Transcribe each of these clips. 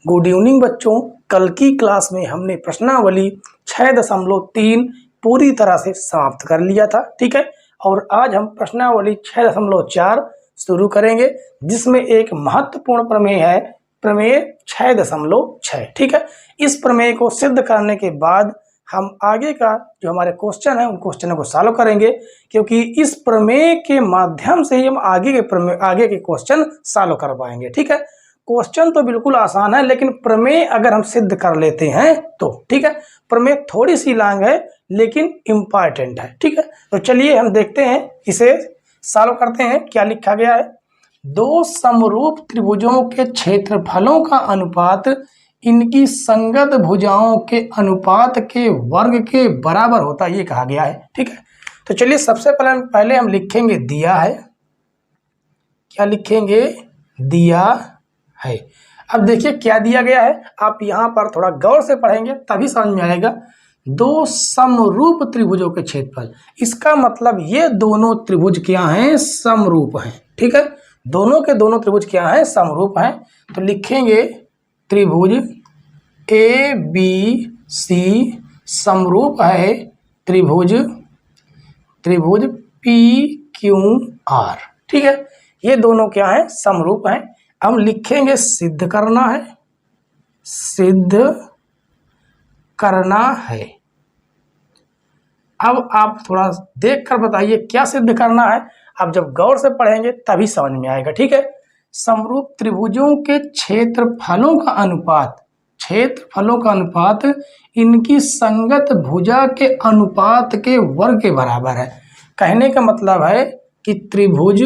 Good evening बच्चों। कल की क्लास में हमने प्रश्नावली 6.3 पूरी तरह से समाप्त कर लिया था, ठीक है। और आज हम प्रश्नावली 6.4 शुरू करेंगे, जिसमें एक महत्वपूर्ण प्रमेय है, प्रमेय 6.6, ठीक है। इस प्रमेय को सिद्ध करने के बाद हम आगे का जो हमारे क्वेश्चन है उन क्वेश्चनों को सॉल्व करेंगे, क्योंकि इस प्रमेय के माध्यम से ही हम आगे के क्वेश्चन सॉल्व कर पाएंगे, ठीक है। क्वेश्चन तो बिल्कुल आसान है, लेकिन प्रमेय अगर हम सिद्ध कर लेते हैं तो, ठीक है। प्रमेय थोड़ी सी लॉन्ग है लेकिन इंपॉर्टेंट है, ठीक है। तो चलिए हम देखते हैं, इसे सॉल्व करते हैं। क्या लिखा गया है? दो समरूप त्रिभुजों के क्षेत्रफलों का अनुपात इनकी संगत भुजाओं के अनुपात के वर्ग के बराबर होता है, ये कहा गया है, ठीक है। तो चलिए सबसे पहले हम लिखेंगे दिया है। क्या लिखेंगे? दिया है। अब देखिए क्या दिया गया है, आप यहां पर थोड़ा गौर से पढ़ेंगे तभी समझ में आएगा। दो समरूप त्रिभुजों के क्षेत्रफल, इसका मतलब ये दोनों त्रिभुज क्या हैं? समरूप हैं, ठीक है। दोनों के दोनों त्रिभुज क्या हैं? समरूप हैं। तो लिखेंगे त्रिभुज ए बी सी समरूप है त्रिभुज पी क्यू आर, ठीक है। ये दोनों क्या है? समरूप हैं। हम लिखेंगे सिद्ध करना है, सिद्ध करना है। अब आप थोड़ा देख कर बताइए क्या सिद्ध करना है। आप जब गौर से पढ़ेंगे तभी समझ में आएगा, ठीक है। समरूप त्रिभुजों के क्षेत्रफलों का अनुपात इनकी संगत भुजा के अनुपात के वर्ग के बराबर है। कहने का मतलब है कि त्रिभुज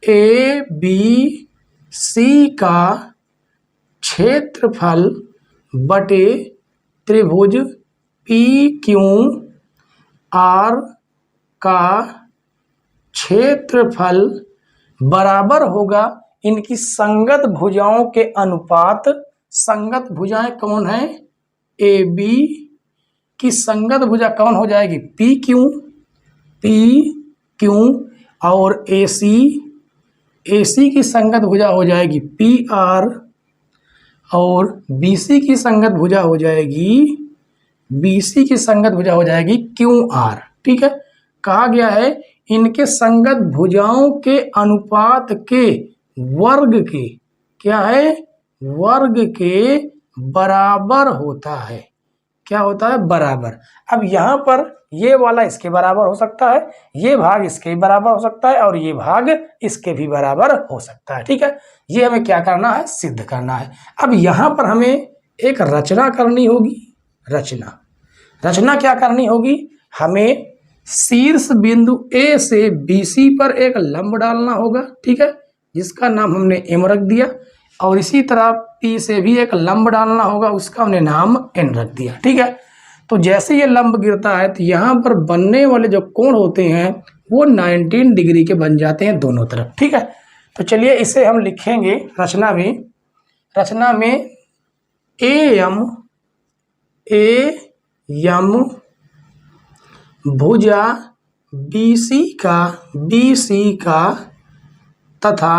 ए बी सी का क्षेत्रफल बटे त्रिभुज पी क्यू आर का क्षेत्रफल बराबर होगा इनकी संगत भुजाओं के अनुपात। संगत भुजाएं कौन है? ए बी की संगत भुजा कौन हो जाएगी? पी क्यू और ए सी की संगत भुजा हो जाएगी पी आर, और बी सी की संगत भुजा हो जाएगी क्यू आर, ठीक है। कहा गया है इनके संगत भुजाओं के अनुपात के वर्ग के क्या है? वर्ग के बराबर होता है। क्या होता है? बराबर। अब यहाँ पर ये वाला इसके बराबर हो सकता है, ये भाग इसके बराबर हो सकता है, और ये भाग इसके भी बराबर हो सकता है, ठीक है। ये हमें क्या करना है? सिद्ध करना है। अब यहाँ पर हमें एक रचना करनी होगी। रचना क्या करनी होगी? हमें शीर्ष बिंदु ए से BC पर एक लंब डालना होगा, ठीक है, जिसका नाम हमने M रख दिया, और इसी तरह P से भी एक लंब डालना होगा, उसका हमने नाम N रख दिया, ठीक है। तो जैसे ये लंब गिरता है तो यहाँ पर बनने वाले जो कोण होते हैं वो 19 डिग्री के बन जाते हैं दोनों तरफ, ठीक है। तो चलिए इसे हम लिखेंगे रचना में AM भुजा BC का तथा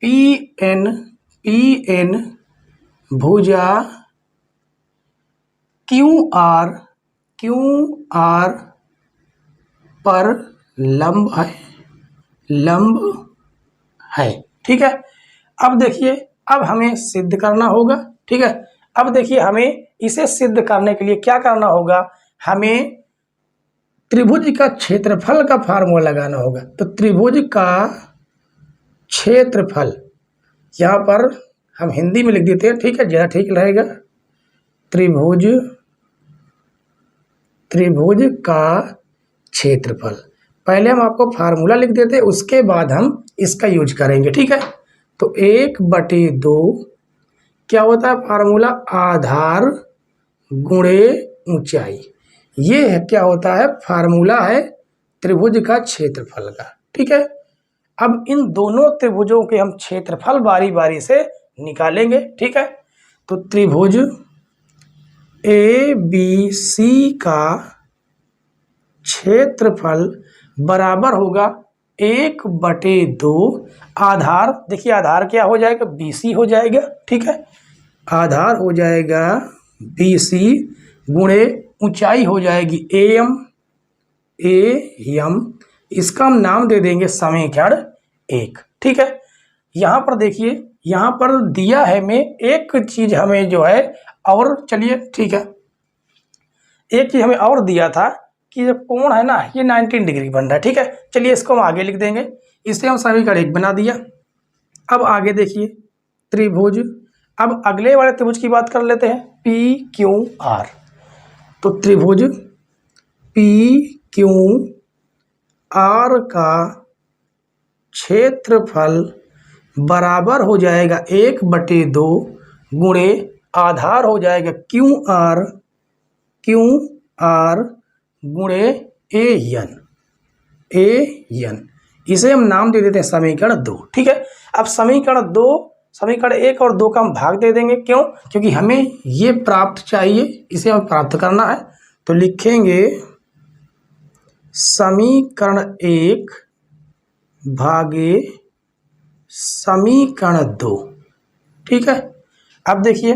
PN भुजा QR पर लंब है, ठीक है। अब देखिए, अब हमें सिद्ध करना होगा, ठीक है। अब देखिए हमें इसे सिद्ध करने के लिए क्या करना होगा? हमें त्रिभुज का क्षेत्रफल का फार्मूला लगाना होगा। तो त्रिभुज का क्षेत्रफल, यहाँ पर हम हिंदी में लिख देते हैं, ठीक है, ज़्यादा ठीक रहेगा। त्रिभुज का क्षेत्रफल, पहले हम आपको फार्मूला लिख देते हैं, उसके बाद हम इसका यूज करेंगे, ठीक है। तो 1/2 क्या होता है फार्मूला? आधार गुणे ऊंचाई। ये है क्या होता है? फार्मूला है त्रिभुज का क्षेत्रफल का, ठीक है। अब इन दोनों त्रिभुजों के हम क्षेत्रफल बारी बारी से निकालेंगे, ठीक है। तो त्रिभुज ABC का क्षेत्रफल बराबर होगा 1/2 आधार, देखिए आधार क्या हो जाएगा, BC हो जाएगा, ठीक है। आधार हो जाएगा BC गुणे ऊंचाई हो जाएगी AM, इसका हम नाम दे देंगे समीकरण 1, ठीक है। यहाँ पर देखिए, यहाँ पर दिया है में एक चीज हमें जो है, और चलिए ठीक है, एक चीज हमें और दिया था कि जो कोण है ना ये 19 डिग्री बन रहा है, ठीक है। चलिए इसको हम आगे लिख देंगे, इसे हम समीकरण 1 बना दिया। अब आगे देखिए त्रिभुज, अब अगले वाले त्रिभुज की बात कर लेते हैं, PQR। तो त्रिभुज PQR का क्षेत्रफल बराबर हो जाएगा 1/2 गुणे आधार हो जाएगा QR गुणे AN। इसे हम नाम दे देते हैं समीकरण 2, ठीक है। अब समीकरण 2, समीकरण 1 और 2 का हम भाग दे देंगे, क्यों? क्योंकि हमें ये प्राप्त चाहिए, इसे हमें प्राप्त करना है। तो लिखेंगे समीकरण 1 भागे समीकरण 2, ठीक है। अब देखिए,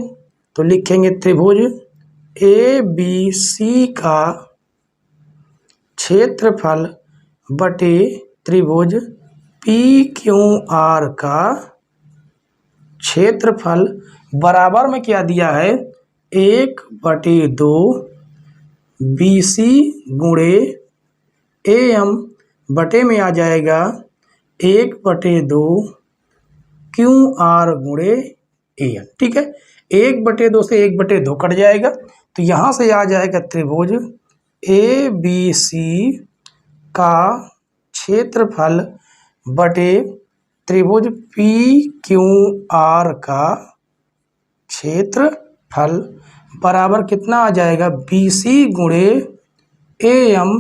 तो लिखेंगे त्रिभुज ABC का क्षेत्रफल बटे त्रिभुज PQR का क्षेत्रफल बराबर में क्या दिया है, 1/2 BC गुणे AM बटे में आ जाएगा 1/2 QR गुणे AN, ठीक है। 1/2 से 1/2 कट जाएगा, तो यहाँ से आ जाएगा त्रिभुज ABC का क्षेत्रफल बटे त्रिभुज PQR का क्षेत्रफल बराबर कितना आ जाएगा, BC गुणे AM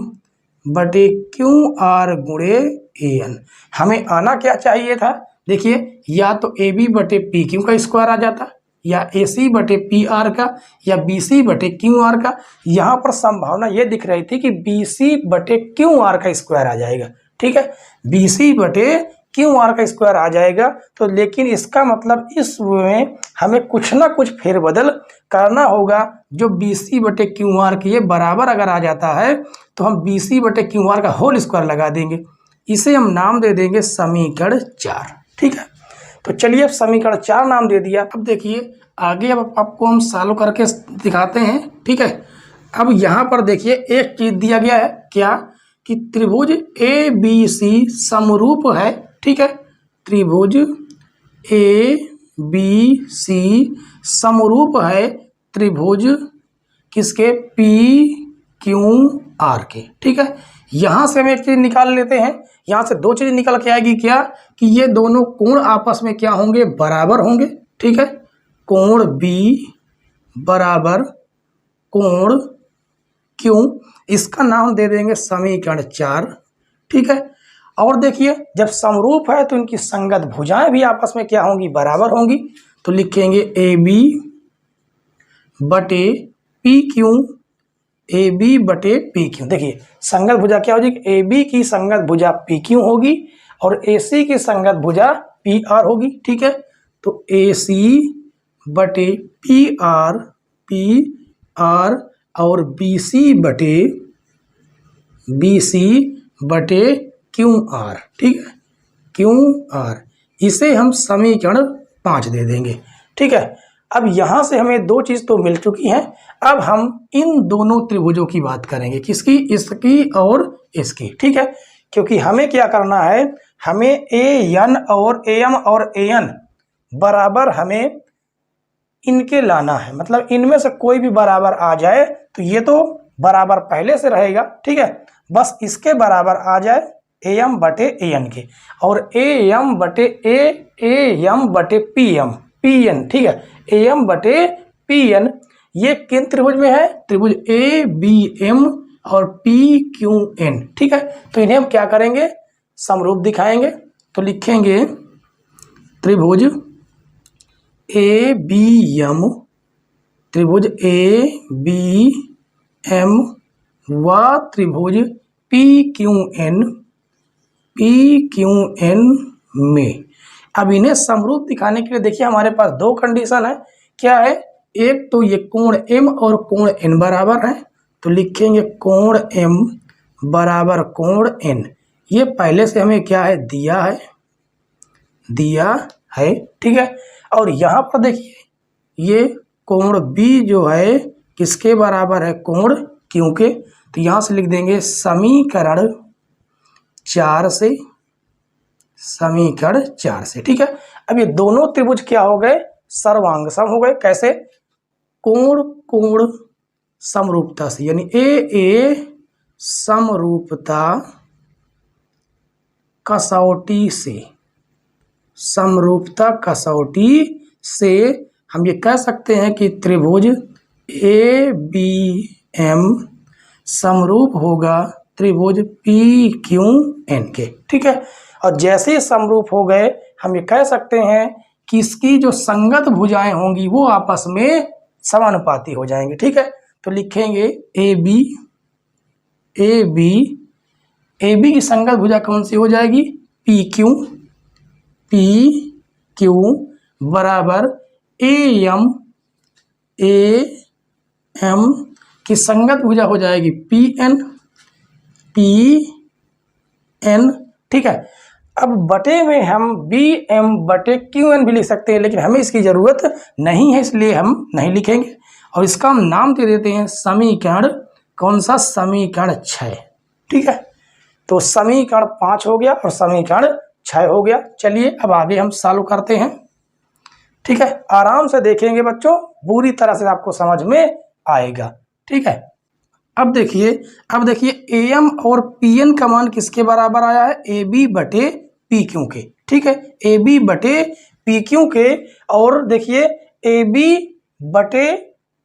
बटे QR गुणे AN। हमें आना क्या चाहिए था, देखिए या तो AB बटे PQ का स्क्वायर आ जाता, या AC बटे PR का, या BC बटे QR का। यहाँ पर संभावना ये दिख रही थी कि BC बटे QR का स्क्वायर आ जाएगा, ठीक है। BC बटे QR का स्क्वायर आ जाएगा, तो लेकिन इसका मतलब इसमें हमें कुछ ना कुछ फेरबदल करना होगा। जो BC बटे QR के ये बराबर अगर आ जाता है तो हम BC बटे QR का होल स्क्वायर लगा देंगे, इसे हम नाम दे देंगे समीकरण 4, ठीक है। तो चलिए अब समीकरण 4 नाम दे दिया। अब देखिए आगे, अब आपको हम सॉल्व करके दिखाते हैं, ठीक है। अब यहाँ पर देखिए एक चीज दिया गया है, क्या कि त्रिभुज ABC समरूप है, ठीक है। त्रिभुज ABC समरूप है त्रिभुज किसके, PQR के, ठीक है। यहाँ से हम एक चीज निकाल लेते हैं, यहाँ से दो चीज निकल के आएगी, क्या कि ये दोनों कोण आपस में क्या होंगे, बराबर होंगे, ठीक है। कोण B बराबर कोण Q, इसका नाम दे देंगे समीकरण 4, ठीक है। और देखिए जब समरूप है तो इनकी संगत भुजाएं भी आपस में क्या होंगी, बराबर होंगी। तो लिखेंगे AB बटे PQ, AB बटे PQ। देखिए संगत भुजा क्या हो जाएगी, AB की संगत भुजा PQ होगी और AC की संगत भुजा PR होगी, ठीक है। तो AC बटे PR और BC बटे QR, ठीक है, QR। इसे हम समीकरण 5 दे देंगे, ठीक है। अब यहाँ से हमें दो चीज तो मिल चुकी हैं, अब हम इन दोनों त्रिभुजों की बात करेंगे, किसकी, इसकी और इसकी, ठीक है। क्योंकि हमें क्या करना है, हमें AN और AM और AN बराबर हमें इनके लाना है, मतलब इनमें से कोई भी बराबर आ जाए तो ये तो बराबर पहले से रहेगा, ठीक है। बस इसके बराबर आ जाए AM बटे AN के, और AM बटे PN, ठीक है। AM बटे PN ये किन त्रिभुज में है, त्रिभुज ABM और PQN, ठीक है। तो इन्हें हम क्या करेंगे, समरूप दिखाएंगे। तो लिखेंगे त्रिभुज ABM, त्रिभुज ABM व त्रिभुज PQN पी क्यू एन में। अब इन्हें समरूप दिखाने के लिए देखिए हमारे पास दो कंडीशन है। क्या है? एक तो ये कोण एम और कोण एन बराबर है, तो लिखेंगे कोण एम बराबर कोण एन। ये पहले से हमें क्या है? दिया है, ठीक है। और यहाँ पर देखिए ये कोण बी जो है किसके बराबर है? कोण क्यू के। तो यहाँ से लिख देंगे समीकरण 4 से, ठीक है। अब ये दोनों त्रिभुज क्या हो गए? सर्वांग सम हो गए। कैसे? कोण समरूपता से, यानी ए समरूपता कसौटी से हम ये कह सकते हैं कि त्रिभुज ए बी एम समरूप होगा त्रिभुज पी क्यू एन के, ठीक है। और जैसे ही समरूप हो गए हम ये कह सकते हैं कि इसकी जो संगत भुजाएं होंगी वो आपस में समानुपाती हो जाएंगे, ठीक है। तो लिखेंगे ए बी की संगत भुजा कौन सी हो जाएगी? पी क्यू बराबर ए एम की संगत भुजा हो जाएगी पी एन, ठीक है। अब बटे में हम बी एम बटे क्यू एन भी लिख सकते हैं, लेकिन हमें इसकी जरूरत नहीं है, इसलिए हम नहीं लिखेंगे। और इसका हम नाम दे देते हैं समीकरण, कौन सा? समीकरण 6, ठीक है। तो समीकरण 5 हो गया और समीकरण 6 हो गया। चलिए अब आगे हम सॉल्व करते हैं, ठीक है। आराम से देखेंगे बच्चों, पूरी तरह से आपको समझ में आएगा, ठीक है। अब देखिए ए एम और पी एन का मान किसके बराबर आया है? ए बी बटे पी क्यू के, ठीक है। ए बी बटे पी क्यू के, और देखिए ए बी बटे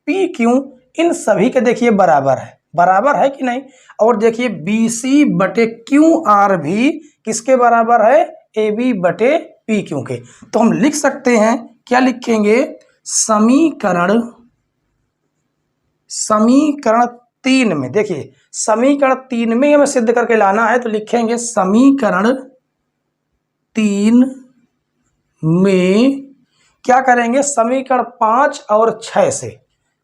पी क्यू इन सभी के देखिए बराबर है कि नहीं। और देखिए बी सी बटे क्यू आर भी किसके बराबर है? ए बी बटे पी क्यू के। तो हम लिख सकते हैं, क्या लिखेंगे? समीकरण 3 में, देखिए समीकरण 3 में हमें सिद्ध करके लाना है, तो लिखेंगे समीकरण 3 में क्या करेंगे? समीकरण 5 और 6 से,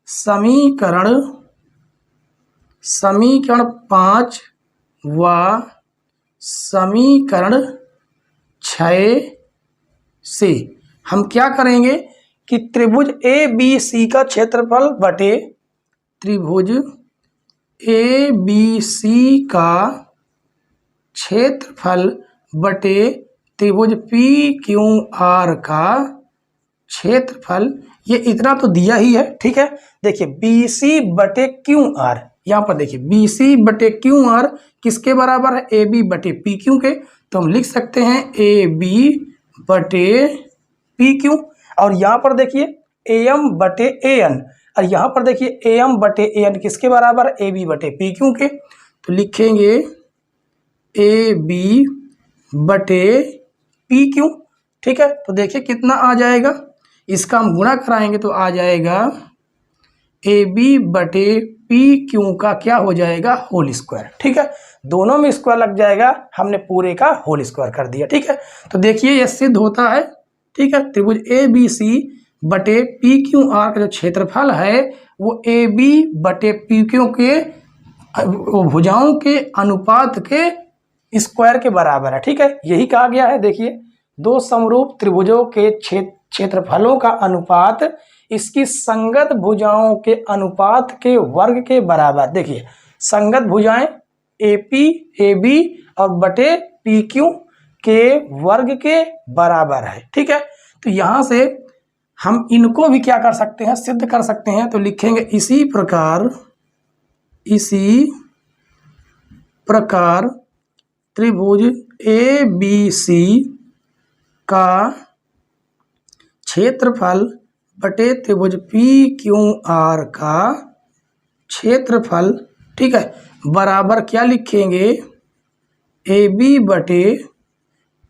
समीकरण 5 व समीकरण 6 से हम क्या करेंगे कि त्रिभुज ए बी सी का क्षेत्रफल बटे त्रिभुज ए बी सी का क्षेत्रफल बटे त्रिभुज पी क्यू आर का क्षेत्रफल, ये इतना तो दिया ही है, ठीक है। देखिए बी सी बटे क्यू आर, यहाँ पर देखिए बी सी बटे क्यू आर किसके बराबर है? ए बी बटे पी क्यू के। तो हम लिख सकते हैं ए बी बटे पी क्यू, और यहाँ पर देखिए ए एम बटे ए एन, और यहाँ पर देखिए ए एम बटे ए एन किसके बराबर है? ए बी बटे पी क्यू के। तो लिखेंगे ए बी बटे पी क्यू, ठीक है। तो देखिए कितना आ जाएगा, इसका हम गुणा कराएंगे तो आ जाएगा ए बी बटे पी क्यू का क्या हो जाएगा? होल स्क्वायर, ठीक है। दोनों में स्क्वायर लग जाएगा, हमने पूरे का होल स्क्वायर कर दिया, ठीक है। तो देखिए ये सिद्ध होता है, ठीक है। त्रिभुज ए बी सी बटे पी क्यू आर का जो क्षेत्रफल है वो ए बी बटे पी क्यू के भुजाओं के अनुपात के स्क्वायर के बराबर है, ठीक है। यही कहा गया है। देखिए दो समरूप त्रिभुजों के क्षेत्रफलों का अनुपात इसकी संगत भुजाओं के अनुपात के वर्ग के बराबर। देखिए संगत भुजाएं ए पी ए बी और बटे पी क्यू के वर्ग के बराबर है, ठीक है। तो यहाँ से हम इनको भी क्या कर सकते हैं? सिद्ध कर सकते हैं। तो लिखेंगे इसी प्रकार त्रिभुज ए बी सी का क्षेत्रफल बटे त्रिभुज पी क्यू आर का क्षेत्रफल, ठीक है, बराबर क्या लिखेंगे? ए बी बटे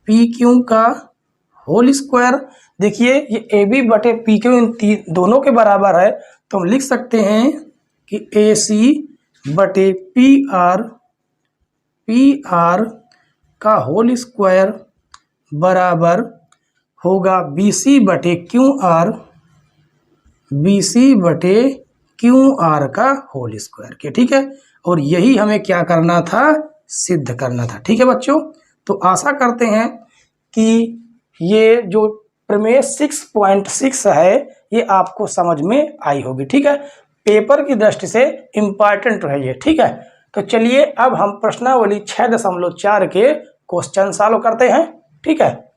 पी क्यू का होल स्क्वायर। देखिए ये ए बी बटे पी क्यू इन दोनों के बराबर है, तो हम लिख सकते हैं कि ए सी बटे पी आर का होल स्क्वायर बराबर होगा BC बटे QR, BC बटे QR का होल स्क्वायर के। ठीक है, और यही हमें क्या करना था, सिद्ध करना था। ठीक है बच्चों, तो आशा करते हैं कि ये जो प्रमेय 6.6 है ये आपको समझ में आई होगी। ठीक है, पेपर की दृष्टि से इम्पॉर्टेंट है ये। ठीक है, तो चलिए अब हम प्रश्नावली 6.4 के क्वेश्चन सॉल्व करते हैं। ठीक है,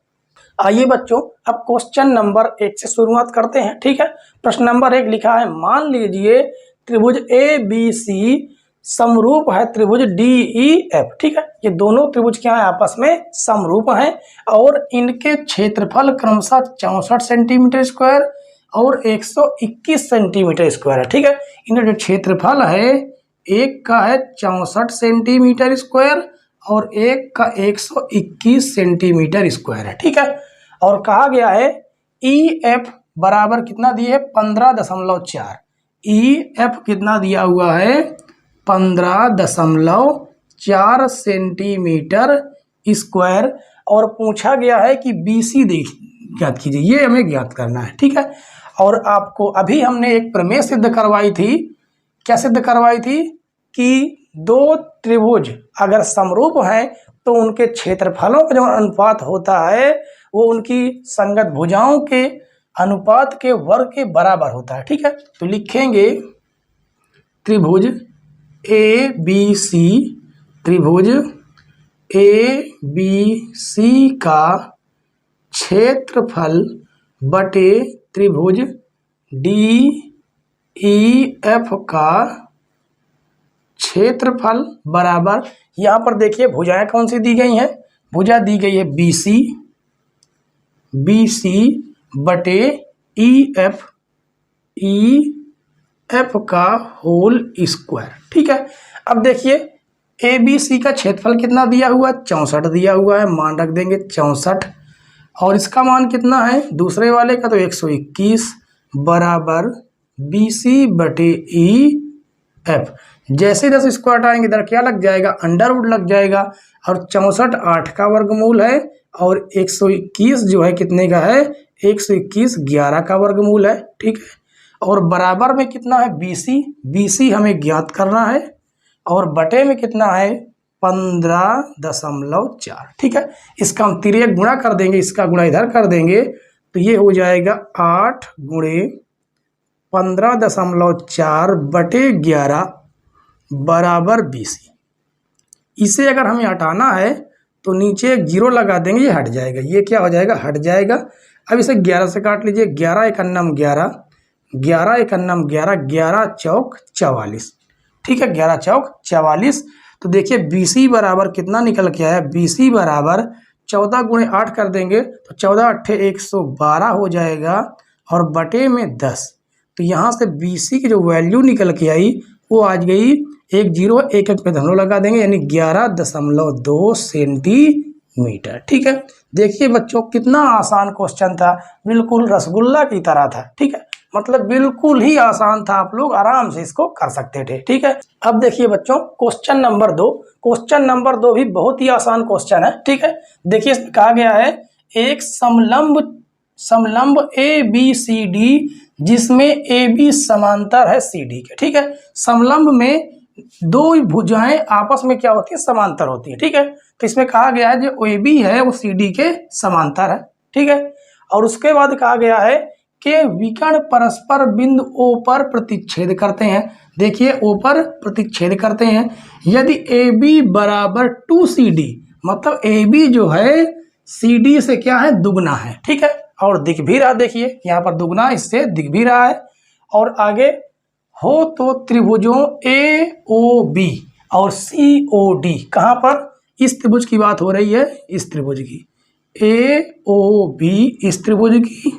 आइए बच्चों अब क्वेश्चन नंबर 1 से शुरुआत करते हैं। ठीक है, प्रश्न नंबर 1 लिखा है, मान लीजिए त्रिभुज ABC समरूप है त्रिभुज DEF। ठीक है, ये दोनों त्रिभुज क्या है, आपस में समरूप हैं और इनके क्षेत्रफल क्रमशः 64 सेंटीमीटर स्क्वायर और 121 सेंटीमीटर स्क्वायर है। ठीक है, इनका जो क्षेत्रफल है एक का है 64 सेंटीमीटर स्क्वायर और एक का 121 सेंटीमीटर स्क्वायर है। ठीक है, और कहा गया है EF बराबर कितना दिए है, 15.4। EF कितना दिया हुआ है, 15.4 सेंटीमीटर स्क्वायर, और पूछा गया है कि BC ज्ञात कीजिए, ये हमें ज्ञात करना है। ठीक है, और आपको अभी हमने एक प्रमेय सिद्ध करवाई थी। क्या सिद्ध करवाई थी कि दो त्रिभुज अगर समरूप हैं तो उनके क्षेत्रफलों का जो अनुपात होता है वो उनकी संगत भुजाओं के अनुपात के वर्ग के बराबर होता है। ठीक है, तो लिखेंगे त्रिभुज ABC, त्रिभुज ABC का क्षेत्रफल बटे त्रिभुज DEF का क्षेत्रफल बराबर, यहाँ पर देखिए भुजाएं कौन सी दी गई हैं, भुजा दी गई है BC बटे EF का होल स्क्वायर। ठीक है, अब देखिए ABC का क्षेत्रफल कितना दिया हुआ है, 64 दिया हुआ है, मान रख देंगे 64, और इसका मान कितना है दूसरे वाले का, तो 121 बराबर BC बटे EF। जैसे 10 स्क्वायर हटाएंगे इधर क्या लग जाएगा, अंडर रूट लग जाएगा, और 64 8 का वर्गमूल है और 121 जो है कितने का है, 121 11 का वर्गमूल है। ठीक है, और बराबर में कितना है BC हमें ज्ञात करना है, और बटे में कितना है 15.4। ठीक है, इसका हम तिर्यक गुणा कर देंगे, इसका गुणा इधर कर देंगे तो ये हो जाएगा 8 गुणे 15.4 बटे 11 बराबर BC। इसे अगर हमें हटाना है तो नीचे 0 लगा देंगे, ये हट जाएगा, ये क्या हो जाएगा, हट जाएगा। अब इसे 11 से काट लीजिए, 11 एकन्नम 11, 11 एकन्नम 11, 11 चौक 44। ठीक है, 11 चौक 44। तो देखिए BC बराबर कितना निकल के आया, BC बराबर 14 गुणे 8 कर देंगे तो 14 8 112 हो जाएगा, और बटे में 10। तो यहाँ से BC की जो वैल्यू निकल के आई वो आज गई 1 0 1 1 पे धनो लगा देंगे, यानी 11.2 सेंटीमीटर। ठीक है, देखिए बच्चों कितना आसान क्वेश्चन था, बिल्कुल रसगुल्ला की तरह था। ठीक है, मतलब बिल्कुल ही आसान था, आप लोग आराम से इसको कर सकते थे। ठीक है, अब देखिए बच्चों क्वेश्चन नंबर 2, क्वेश्चन नंबर 2 भी बहुत ही आसान क्वेश्चन है। ठीक है, देखिए इसमें कहा गया है एक समलंब ABCD जिसमें AB समांतर है CD के। ठीक है, समलंब में दो भुजाएं आपस में क्या होती है, समांतर होती है। ठीक है, तो इसमें कहा गया है जो AB है वो CD के समांतर है। ठीक है, और उसके बाद कहा गया है कि विकर्ण परस्पर बिंदु O पर प्रतिच्छेद करते हैं। देखिए O पर प्रतिच्छेद करते हैं, यदि AB बराबर 2CD, मतलब AB जो है CD से क्या है, दुगना है। ठीक है, और दिख भी रहा, देखिए यहाँ पर दुगना इससे दिख भी रहा है। और आगे हो तो त्रिभुजों AOB और COD, कहाँ पर, इस त्रिभुज की बात हो रही है, इस त्रिभुज की AOB, इस त्रिभुज की।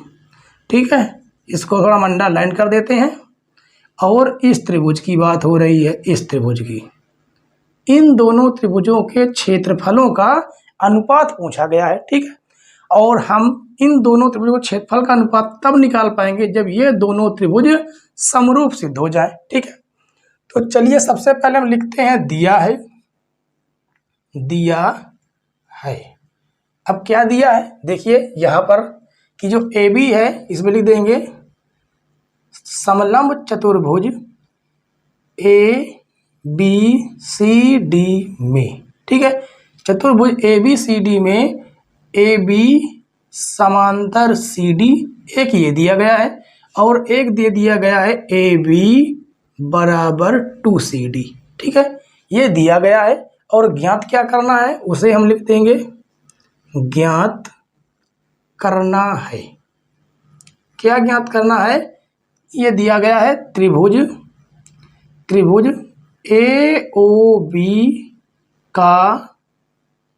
ठीक है, इसको थोड़ा मंडा लाइन कर देते हैं, और इस त्रिभुज की बात हो रही है, इस त्रिभुज की। इन दोनों त्रिभुजों के क्षेत्रफलों का अनुपात पूछा गया है। ठीक है, और हम इन दोनों त्रिभुजों के क्षेत्रफल का अनुपात तब निकाल पाएंगे जब ये दोनों त्रिभुज समरूप सिद्ध हो जाए। ठीक है, तो चलिए सबसे पहले हम लिखते हैं दिया है। अब क्या दिया है देखिए यहाँ पर कि जो ए बी है इसमें लिख देंगे समलंब चतुर्भुज ए बी सी डी में, ठीक है। चतुर्भुज ए बी सी डी में ए बी समांतर सी डी, एक ये दिया गया है और एक दे दिया गया है ए बी बराबर 2CD, ठीक है। ये दिया गया है और ज्ञात क्या करना है उसे हम लिख देंगे ज्ञात करना है। क्या ज्ञात करना है? ये दिया गया है त्रिभुज ए ओ बी का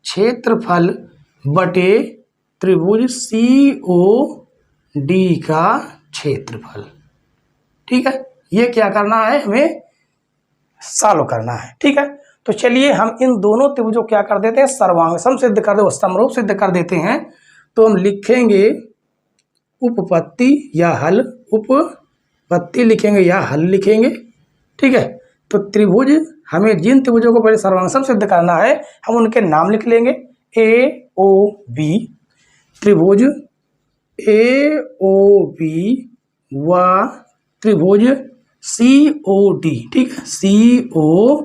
क्षेत्रफल बटे त्रिभुज सी ओ डी का क्षेत्रफल, ठीक है। ये क्या करना है हमें सॉल्व करना है, ठीक है। तो चलिए हम इन दोनों त्रिभुजों क्या कर देते हैं सर्वांग सम सिद्ध कर दे, समरूप सिद्ध कर देते हैं। तो हम लिखेंगे उपपत्ति या हल, उपपत्ति लिखेंगे या हल लिखेंगे, ठीक है। तो त्रिभुज हमें जिन त्रिभुजों को पहले सर्वांग सम सिद्ध करना है हम उनके नाम लिख लेंगे। ए ओ बी त्रिभुज ए ओ बी व त्रिभुज सी ओ डी, ठीक है, सी ओ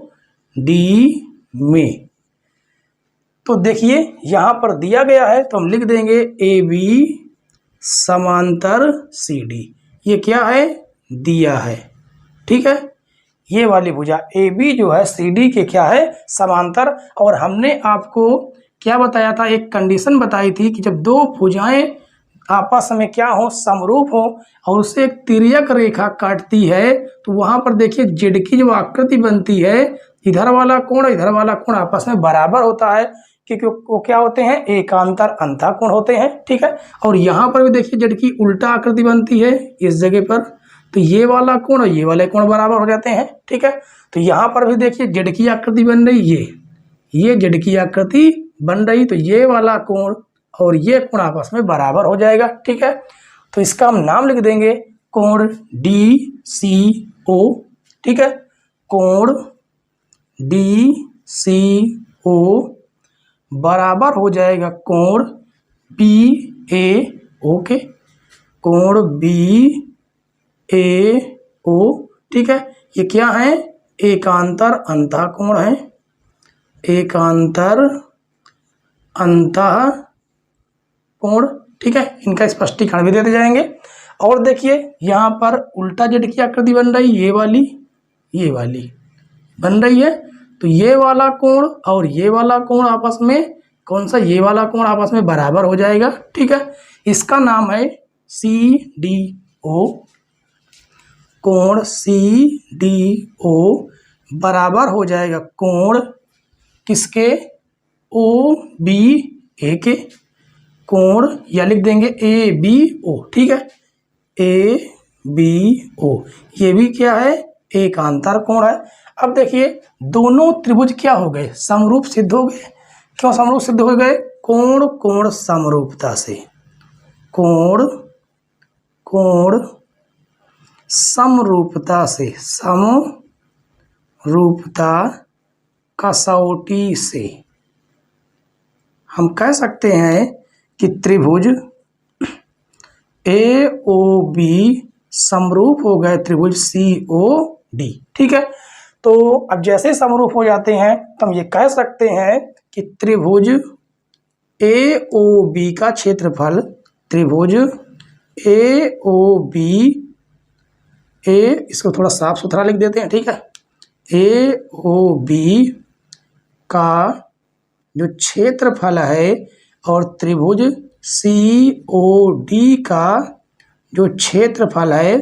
डी में। तो देखिए यहाँ पर दिया गया है तो हम लिख देंगे ए बी समांतर सी डी। ये क्या है दिया है, ठीक है। ये वाली भुजा ए बी जो है सी डी के क्या है समांतर। और हमने आपको क्या बताया था, एक कंडीशन बताई थी कि जब दो भुजाएं आपस में क्या हो समरूप हो और उससे एक तिर्यक रेखा काटती है तो वहां पर देखिए जेड की जो आकृति बनती है इधर वाला कोण आपस में बराबर होता है क्योंकि वो क्या होते हैं एकांतर अंतः कोण होते हैं, ठीक है। और यहाँ पर भी देखिए जेड की उल्टा आकृति बनती है इस जगह पर, तो ये वाला कोण और ये वाले कोण बराबर हो जाते हैं, ठीक है। तो यहाँ पर भी देखिए जेड की आकृति बन रही, ये जेड की आकृति बन रही, तो ये वाला कोण और ये कोण आपस में बराबर हो जाएगा, ठीक है। तो इसका हम नाम लिख देंगे कोण डी सी ओ, ठीक है। कोण डी सी ओ बराबर हो जाएगा कोण बी ए ओ के, कोण बी ए ओ, ठीक है। ये क्या है एकांतर अंतः कोण है, एकांतर अंतः कोण, ठीक है। इनका स्पष्टीकरण भी देते जाएंगे। और देखिए यहाँ पर उल्टा जेड की आकृति बन रही, ये वाली बन रही है, तो ये वाला कोण और ये वाला कोण आपस में कौन सा, ये वाला कोण आपस में बराबर हो जाएगा, ठीक है। इसका नाम है सी डी ओ। कोण सी डी ओ बराबर हो जाएगा कोण किसके ओ बी ए के, कोण या लिख देंगे ए बी ओ, ठीक है, ए बी ओ। ये भी क्या है एकांतर कोण है। अब देखिए दोनों त्रिभुज क्या हो गए समरूप सिद्ध हो गए। क्यों समरूप सिद्ध हो गए? कोण कोण समरूपता से, कोण कोण समरूपता से, समरूपता कसौटी से हम कह सकते हैं कि त्रिभुज ए ओ बी समरूप हो गए त्रिभुज सी ओ डी, ठीक है। तो अब जैसे समरूप हो जाते हैं तो हम ये कह सकते हैं कि त्रिभुज ए ओ बी का क्षेत्रफल, त्रिभुज ए ओ बी, ए इसको थोड़ा साफ सुथरा लिख देते हैं, ठीक है, ए ओ बी का जो क्षेत्रफल है और त्रिभुज सी ओ डी का जो क्षेत्रफल है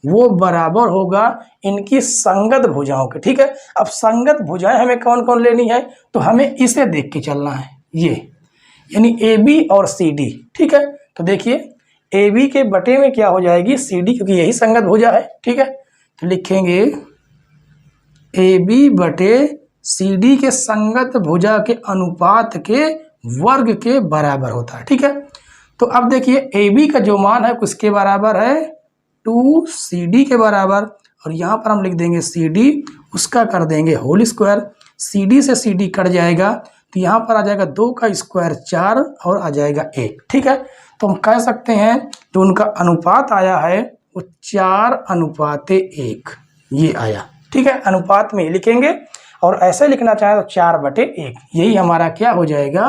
वो बराबर होगा इनकी संगत भुजाओं के, ठीक है। अब संगत भुजाएं हमें कौन कौन लेनी है तो हमें इसे देख के चलना है, ये यानी ए बी और सी डी, ठीक है। तो देखिए ए बी के बटे में क्या हो जाएगी सी डी, क्योंकि यही संगत भुजा है, ठीक है। तो लिखेंगे ए बी बटे सी डी के संगत भुजा के अनुपात के वर्ग के बराबर होता है, ठीक है। तो अब देखिए ए बी का जो मान है किसके बराबर है 2CD के बराबर, और यहाँ पर हम लिख देंगे CD, उसका कर देंगे होल स्क्वायर, CD से CD कट जाएगा तो यहाँ पर आ जाएगा 2 का स्क्वायर 4 और आ जाएगा 1। ठीक है, तो हम कह सकते हैं जो उनका अनुपात आया है वो 4:1 ये आया। ठीक है, अनुपात में लिखेंगे और ऐसे लिखना चाहे तो 4/1, यही हमारा क्या हो जाएगा,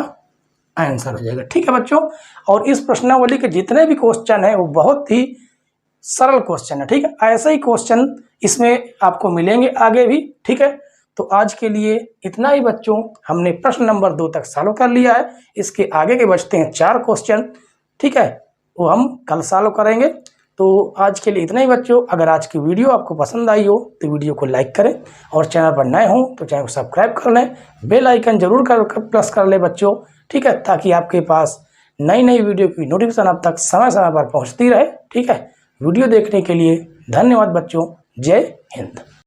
आंसर हो जाएगा। ठीक है बच्चों, और इस प्रश्नावली के जितने भी क्वेश्चन है वो बहुत ही सरल क्वेश्चन है। ठीक है, ऐसे ही क्वेश्चन इसमें आपको मिलेंगे आगे भी। ठीक है, तो आज के लिए इतना ही बच्चों, हमने प्रश्न नंबर 2 तक सॉल्व कर लिया है। इसके आगे के बचते हैं 4 क्वेश्चन। ठीक है, वो हम कल सॉल्व करेंगे। तो आज के लिए इतना ही बच्चों, अगर आज की वीडियो आपको पसंद आई हो तो वीडियो को लाइक करें और चैनल पर नए हो तो चैनल को सब्सक्राइब कर लें, बेल आइकन जरूर प्रेस कर लें बच्चों। ठीक है, ताकि आपके पास नई नई वीडियो की नोटिफिकेशन आप तक समय समय पर पहुंचती रहे। ठीक है, वीडियो देखने के लिए धन्यवाद बच्चों। जय हिंद।